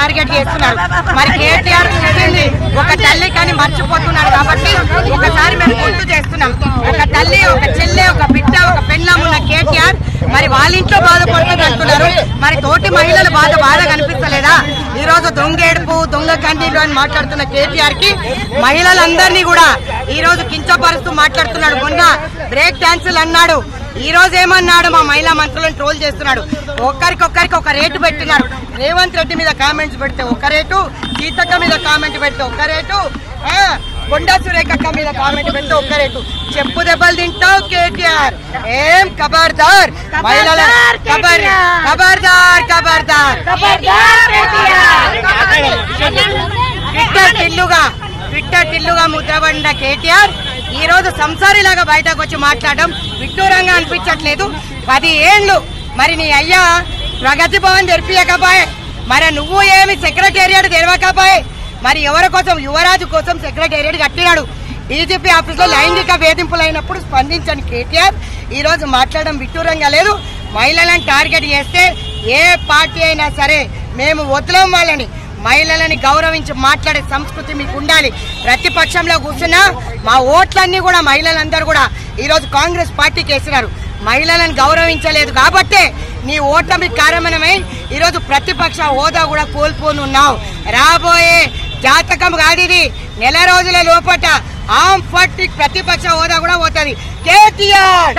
Target చేస్తున్నారు. మరి కేటీఆర్ చూసింది ఒక తల్లి కానీ మర్చిపోతున్నాడు కాబట్టి ఒకసారి మేము గుర్తు చేస్తున్నాం. ఒక తల్లి, ఒక చెల్లె, ఒక బిడ్డ, ఒక పెళ్ళాం ఉన్న కేటీఆర్ మరి వాళ్ళ ఇంట్లో బాధపడుతుంది అంటున్నారు. మరి తోటి మహిళల బాధ కనిపిస్తలేదా? ఈ రోజు దొంగేడుపు, దొంగ కండీలు అని మాట్లాడుతున్న కేటీఆర్ కి మహిళలందరినీ కూడా ఈ రోజు కించపరుస్తూ మాట్లాడుతున్నాడు. మొన్న బ్రేక్ డాన్సులు అన్నాడు, ఈ రోజు ఏమన్నాడు? మా మహిళా మంత్రులను ట్రోల్ చేస్తున్నాడు. ఒక్కరికొక్కరికి ఒక రేటు పెట్టినారు. రేవంత్ రెడ్డి మీద కామెంట్స్ పెడితే ఒక రేటు, సీతక్క మీద కామెంట్ పెడితే ఒక రేటు, కొండా సురేఖక్క మీద కామెంట్ పెడితే ఒక్క రేటు. చెప్పు దెబ్బలు తింటావు కేటీఆర్. ఏం ఖబర్దార్, మహిళల ఖబర్దార్ ఖబర్దార్. ట్విట్టర్ టిల్లుగా ముద్రపడిన కేటీఆర్ ఈ రోజు సంసారిలాగా బయటకు వచ్చి మాట్లాడడం విడ్డూరంగా అనిపించట్లేదు. 10 ఏళ్లు మరి నీ అయ్యా ప్రగతి భవన్ తెరిపియకపోయే, మరి నువ్వు ఏమి సెక్రటేరియట్ తెరవకపోయే, మరి ఎవరి కోసం? యువరాజు కోసం సెక్రటేరియట్ కట్టినాడు. డీజీపీ ఆఫీస్ లో లైంగిక వేధింపులు అయినప్పుడు స్పందించని కేటీఆర్ ఈ రోజు మాట్లాడడం విడ్డూరంగా లేదు. మహిళలను టార్గెట్ చేస్తే ఏ పార్టీ అయినా సరే మేము వదలం వాళ్ళని. మహిళలని గౌరవించి మాట్లాడే సంస్కృతి మీకు ఉండాలి. ప్రతిపక్షంలో కూర్చున్నా మా ఓట్లన్నీ కూడా మహిళలందరూ కూడా ఈ రోజు కాంగ్రెస్ పార్టీకి వేసినారు. మహిళలను గౌరవించలేదు కాబట్టే నీ ఓట్ల మీకు కారణమై ఈరోజు ప్రతిపక్ష హోదా కూడా కోల్పోనున్నావు. రాబోయే జాతకం కాదు ఇది. నెల రోజుల లోపట ఆమ్ పార్టీ ప్రతిపక్ష హోదా కూడా పోతుంది. కేటీఆర్